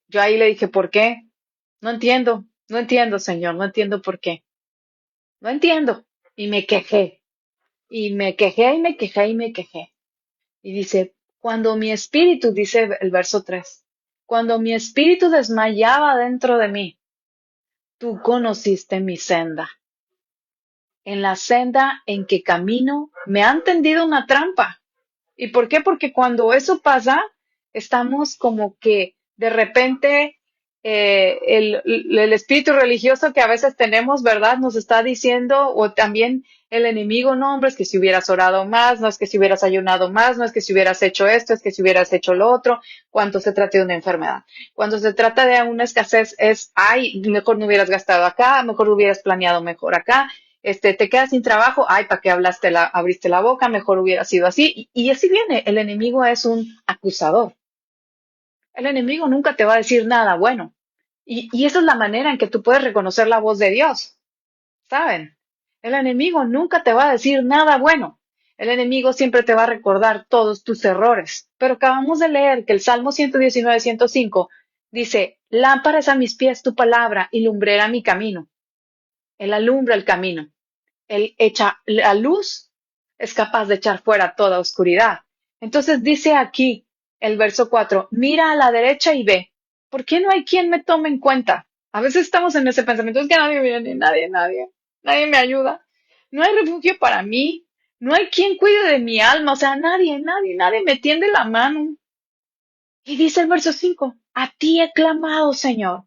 Yo ahí le dije: ¿por qué? No entiendo, Señor, no entiendo por qué. No entiendo. Y me quejé. Y me quejé y me quejé y me quejé. Y dice: cuando mi espíritu, dice el verso 3, cuando mi espíritu desmayaba dentro de mí, tú conociste mi senda. En la senda en que camino me han tendido una trampa. ¿Y por qué? Porque cuando eso pasa, estamos como que de repente el espíritu religioso que a veces tenemos, ¿verdad? Nos está diciendo, o también el enemigo: no, hombre, es que si hubieras orado más, no es que si hubieras ayunado más, no es que si hubieras hecho esto, es que si hubieras hecho lo otro, cuando se trata de una enfermedad. Cuando se trata de una escasez es: ay, mejor no hubieras gastado acá, mejor hubieras planeado mejor acá. Te quedas sin trabajo: ay, ¿para qué abriste la boca? Mejor hubiera sido así. Y así viene. El enemigo es un acusador. El enemigo nunca te va a decir nada bueno. Y esa es la manera en que tú puedes reconocer la voz de Dios, ¿saben? El enemigo nunca te va a decir nada bueno. El enemigo siempre te va a recordar todos tus errores. Pero acabamos de leer que el Salmo 119, 105 dice, lámpara es a mis pies tu palabra y lumbrera mi camino. Él alumbra el camino. Él echa la luz, es capaz de echar fuera toda oscuridad. Entonces dice aquí el verso 4, mira a la derecha y ve, ¿por qué no hay quien me tome en cuenta? A veces estamos en ese pensamiento, es que nadie viene, nadie me ayuda. No hay refugio para mí, no hay quien cuide de mi alma, o sea, nadie me tiende la mano. Y dice el verso 5, a ti he clamado, Señor.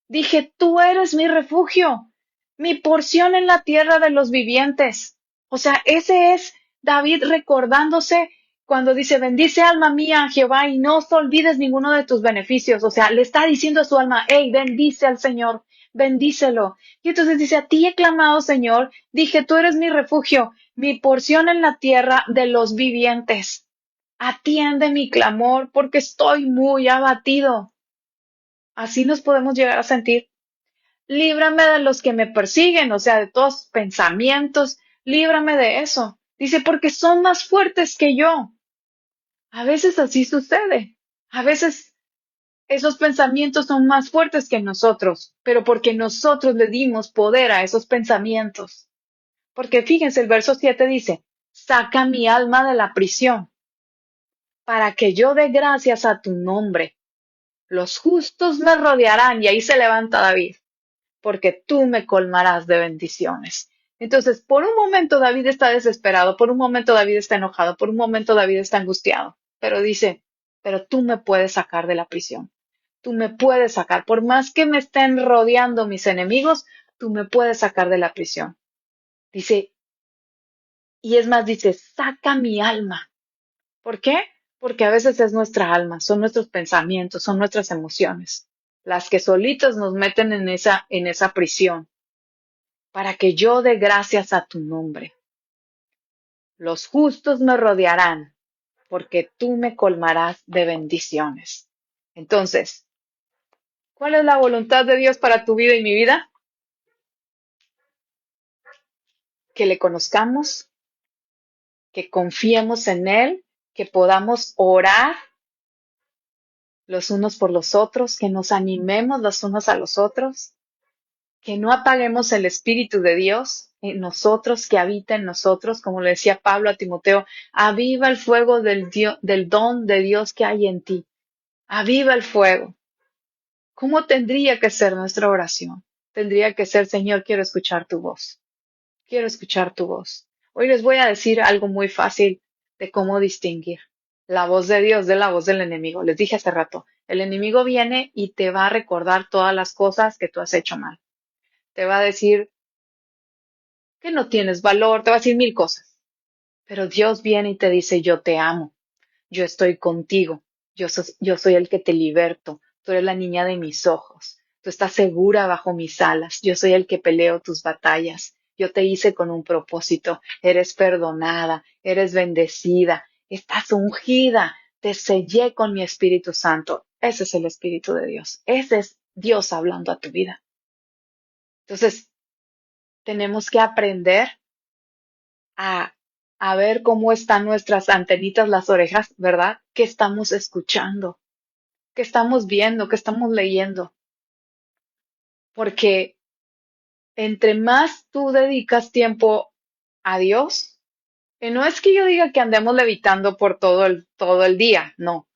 Dije, tú eres mi refugio, mi porción en la tierra de los vivientes. O sea, ese es David recordándose cuando dice, bendice alma mía a Jehová y no te olvides ninguno de tus beneficios. O sea, le está diciendo a su alma, hey, bendice al Señor, bendícelo. Y entonces dice, a ti he clamado, Señor. Dije, tú eres mi refugio, mi porción en la tierra de los vivientes. Atiende mi clamor porque estoy muy abatido. Así nos podemos llegar a sentir. Líbrame de los que me persiguen, o sea, de todos pensamientos, líbrame de eso. Dice, porque son más fuertes que yo. A veces así sucede. A veces esos pensamientos son más fuertes que nosotros, pero porque nosotros le dimos poder a esos pensamientos. Porque fíjense, el verso 7 dice, saca mi alma de la prisión, para que yo dé gracias a tu nombre. Los justos me rodearán, y ahí se levanta David, porque tú me colmarás de bendiciones. Entonces, por un momento David está desesperado, por un momento David está enojado, por un momento David está angustiado, pero dice, pero tú me puedes sacar de la prisión, tú me puedes sacar, por más que me estén rodeando mis enemigos, tú me puedes sacar de la prisión. Dice, y es más, dice, saca mi alma. ¿Por qué? Porque a veces es nuestra alma, son nuestros pensamientos, son nuestras emociones, las que solitos nos meten en esa prisión para que yo dé gracias a tu nombre. Los justos me rodearán, porque tú me colmarás de bendiciones. Entonces, ¿cuál es la voluntad de Dios para tu vida y mi vida? Que le conozcamos, que confiemos en Él, que podamos orar los unos por los otros, que nos animemos los unos a los otros, que no apaguemos el Espíritu de Dios en nosotros, que habita en nosotros, como le decía Pablo a Timoteo, aviva el fuego del don de Dios que hay en ti, aviva el fuego. ¿Cómo tendría que ser nuestra oración? Tendría que ser, Señor, quiero escuchar tu voz, quiero escuchar tu voz. Hoy les voy a decir algo muy fácil de cómo distinguir la voz de Dios de la voz del enemigo. Les dije hace rato, el enemigo viene y te va a recordar todas las cosas que tú has hecho mal. Te va a decir que no tienes valor, te va a decir mil cosas. Pero Dios viene y te dice, yo te amo, yo estoy contigo, yo soy el que te liberto, tú eres la niña de mis ojos, tú estás segura bajo mis alas, yo soy el que peleo tus batallas, yo te hice con un propósito, eres perdonada, eres bendecida, estás ungida, te sellé con mi Espíritu Santo. Ese es el Espíritu de Dios, ese es Dios hablando a tu vida. Entonces, tenemos que aprender a, a ver cómo están nuestras antenitas, las orejas, ¿verdad? ¿Qué estamos escuchando? ¿Qué estamos viendo? ¿Qué estamos leyendo? Porque entre más tú dedicas tiempo a Dios, no es que yo diga que andemos levitando por todo el día, no,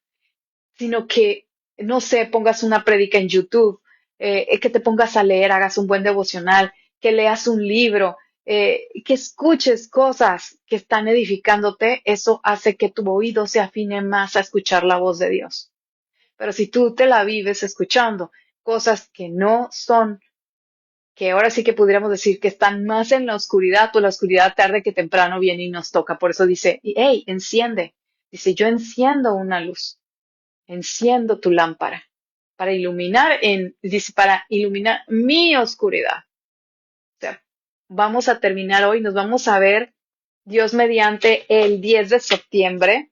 sino que, no sé, pongas una prédica en YouTube, que te pongas a leer, hagas un buen devocional, que leas un libro, que escuches cosas que están edificándote, eso hace que tu oído se afine más a escuchar la voz de Dios. Pero si tú te la vives escuchando cosas que no son, que ahora sí que pudiéramos decir que están más en la oscuridad, pues la oscuridad tarde que temprano viene y nos toca. Por eso dice, hey, enciende. Dice, yo enciendo una luz, enciendo tu lámpara para iluminar dice, para iluminar mi oscuridad. O sea, vamos a terminar hoy, nos vamos a ver Dios mediante el 10 de septiembre.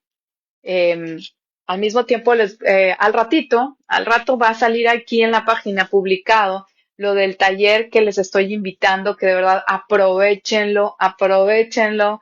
al mismo tiempo, al rato va a salir aquí en la página publicado lo del taller que les estoy invitando, que de verdad aprovechenlo, aprovechenlo.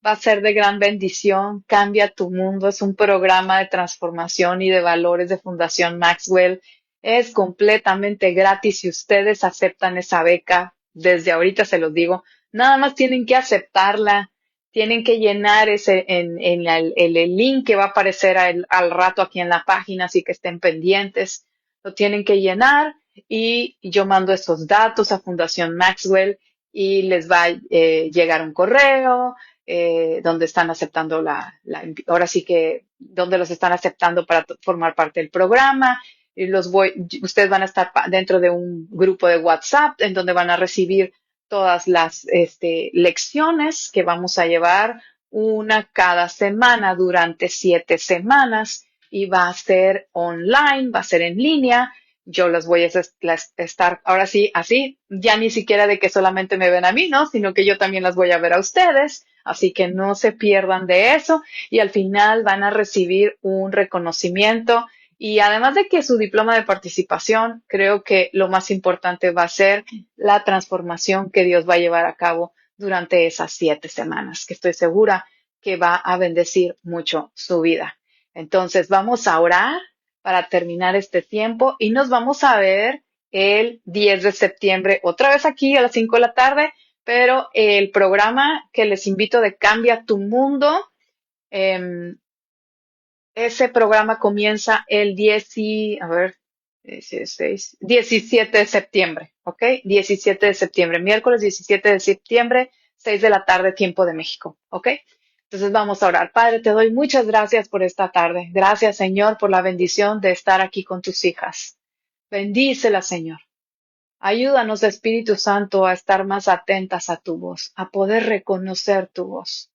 Va a ser de gran bendición. Cambia tu mundo. Es un programa de transformación y de valores de Fundación Maxwell. Es completamente gratis si ustedes aceptan esa beca. Desde ahorita se los digo. Nada más tienen que aceptarla, tienen que llenar el link que va a aparecer al rato aquí en la página, así que estén pendientes. Lo tienen que llenar y yo mando esos datos a Fundación Maxwell y les va a llegar un correo donde están aceptando ahora sí que, donde los están aceptando para formar parte del programa. Y ustedes van a estar dentro de un grupo de WhatsApp en donde van a recibir todas las lecciones que vamos a llevar, una cada semana durante 7 semanas, y va a ser online, va a ser en línea. Yo las voy a estar ahora sí así, ya ni siquiera de que solamente me ven a mí, ¿no? Sino que yo también las voy a ver a ustedes, así que no se pierdan de eso y al final van a recibir un reconocimiento. Y además de que su diploma de participación, creo que lo más importante va a ser la transformación que Dios va a llevar a cabo durante esas 7 semanas, que estoy segura que va a bendecir mucho su vida. Entonces vamos a orar para terminar este tiempo y nos vamos a ver el 10 de septiembre, otra vez aquí a las 5 de la tarde, pero el programa que les invito de Cambia tu Mundo, eh, ese programa comienza el 17 de septiembre, ¿ok? 17 de septiembre, miércoles 17 de septiembre, 6 de la tarde, tiempo de México, ¿ok? Entonces vamos a orar. Padre, te doy muchas gracias por esta tarde. Gracias, Señor, por la bendición de estar aquí con tus hijas. Bendícela, Señor. Ayúdanos, Espíritu Santo, a estar más atentas a tu voz, a poder reconocer tu voz.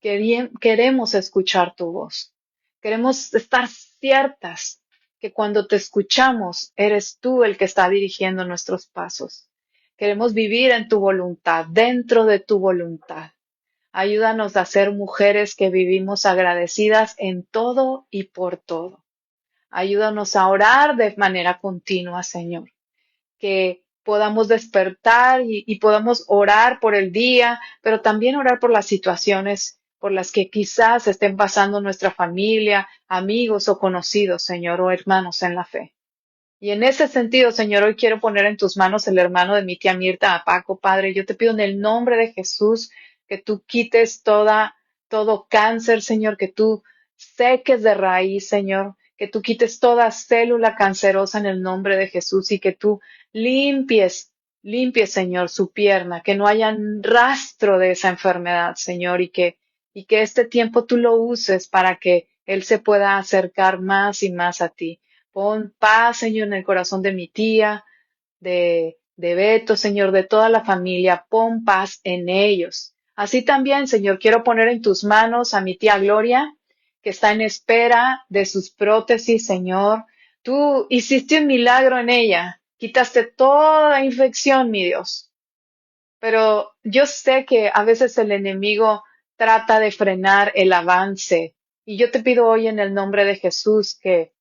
Queremos escuchar tu voz. Queremos estar ciertas que cuando te escuchamos, eres tú el que está dirigiendo nuestros pasos. Queremos vivir en tu voluntad, dentro de tu voluntad. Ayúdanos a ser mujeres que vivimos agradecidas en todo y por todo. Ayúdanos a orar de manera continua, Señor, que podamos despertar y podamos orar por el día, pero también orar por las situaciones por las que quizás estén pasando nuestra familia, amigos o conocidos, Señor, o hermanos en la fe. Y en ese sentido, Señor, hoy quiero poner en tus manos el hermano de mi tía Mirta, a Paco, Padre. Yo te pido en el nombre de Jesús que tú quites todo cáncer, Señor, que tú seques de raíz, Señor, que tú quites toda célula cancerosa en el nombre de Jesús y que tú limpies, Señor, su pierna, que no haya rastro de esa enfermedad, Señor, y que este tiempo tú lo uses para que él se pueda acercar más y más a ti. Pon paz, Señor, en el corazón de mi tía, de Beto, Señor, de toda la familia. Pon paz en ellos. Así también, Señor, quiero poner en tus manos a mi tía Gloria, que está en espera de sus prótesis, Señor. Tú hiciste un milagro en ella. Quitaste toda infección, mi Dios. Pero yo sé que a veces el enemigo trata de frenar el avance. Y yo te pido hoy en el nombre de Jesús que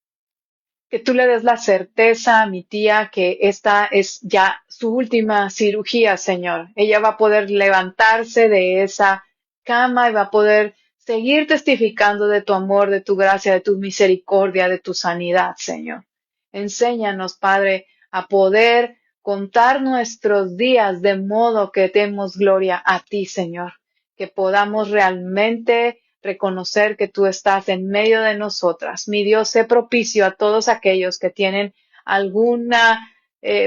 tú le des la certeza a mi tía que esta es ya su última cirugía, Señor. Ella va a poder levantarse de esa cama y va a poder seguir testificando de tu amor, de tu gracia, de tu misericordia, de tu sanidad, Señor. Enséñanos, Padre, a poder contar nuestros días de modo que demos gloria a ti, Señor. Que podamos realmente reconocer que tú estás en medio de nosotras. Mi Dios, sé propicio a todos aquellos que tienen alguna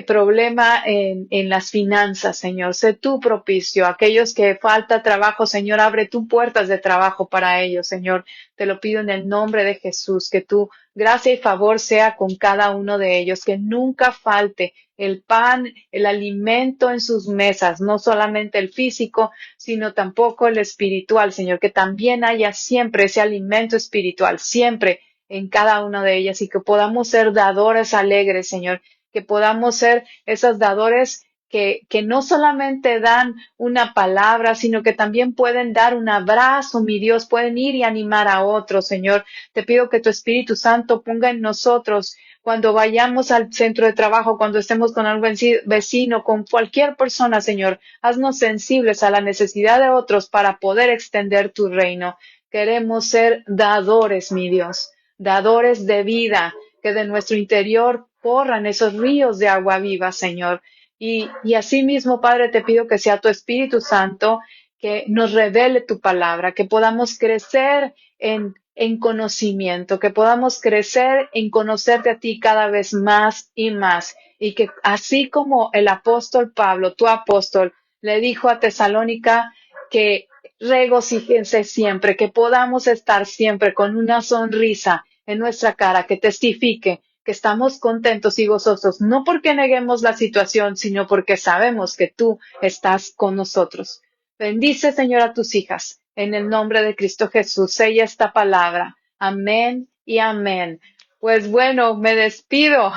problema en las finanzas, Señor. Sé tú propicio. Aquellos que falta trabajo, Señor, abre tú puertas de trabajo para ellos, Señor. Te lo pido en el nombre de Jesús, que tu gracia y favor sea con cada uno de ellos, que nunca falte el pan, el alimento en sus mesas, no solamente el físico, sino tampoco el espiritual, Señor, que también haya siempre ese alimento espiritual, siempre en cada una de ellas y que podamos ser dadores alegres, Señor, que podamos ser esas dadores que no solamente dan una palabra, sino que también pueden dar un abrazo, mi Dios, pueden ir y animar a otros, Señor. Te pido que tu Espíritu Santo ponga en nosotros cuando vayamos al centro de trabajo, cuando estemos con algún vecino, con cualquier persona, Señor, haznos sensibles a la necesidad de otros para poder extender tu reino. Queremos ser dadores, mi Dios, dadores de vida, que de nuestro interior corran esos ríos de agua viva, Señor. Y asimismo, Padre, te pido que sea tu Espíritu Santo que nos revele tu palabra, que podamos crecer en conocimiento, que podamos crecer en conocerte a ti cada vez más y más. Y que así como el apóstol Pablo, tu apóstol, le dijo a Tesalónica que regocíjense siempre, que podamos estar siempre con una sonrisa en nuestra cara, que testifique que estamos contentos y gozosos, no porque neguemos la situación, sino porque sabemos que tú estás con nosotros. Bendice, Señor, a tus hijas. En el nombre de Cristo Jesús, sella esta palabra. Amén y amén. Pues bueno, me despido.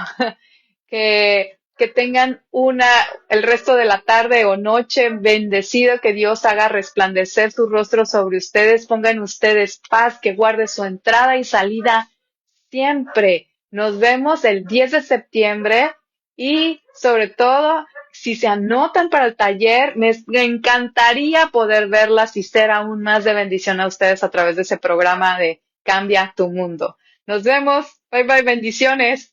Que tengan el resto de la tarde o noche bendecido, que Dios haga resplandecer su rostro sobre ustedes, ponga en ustedes paz, que guarde su entrada y salida siempre. Nos vemos el 10 de septiembre y sobre todo, si se anotan para el taller, me encantaría poder verlas y ser aún más de bendición a ustedes a través de ese programa de Cambia tu Mundo. Nos vemos. Bye bye, bendiciones.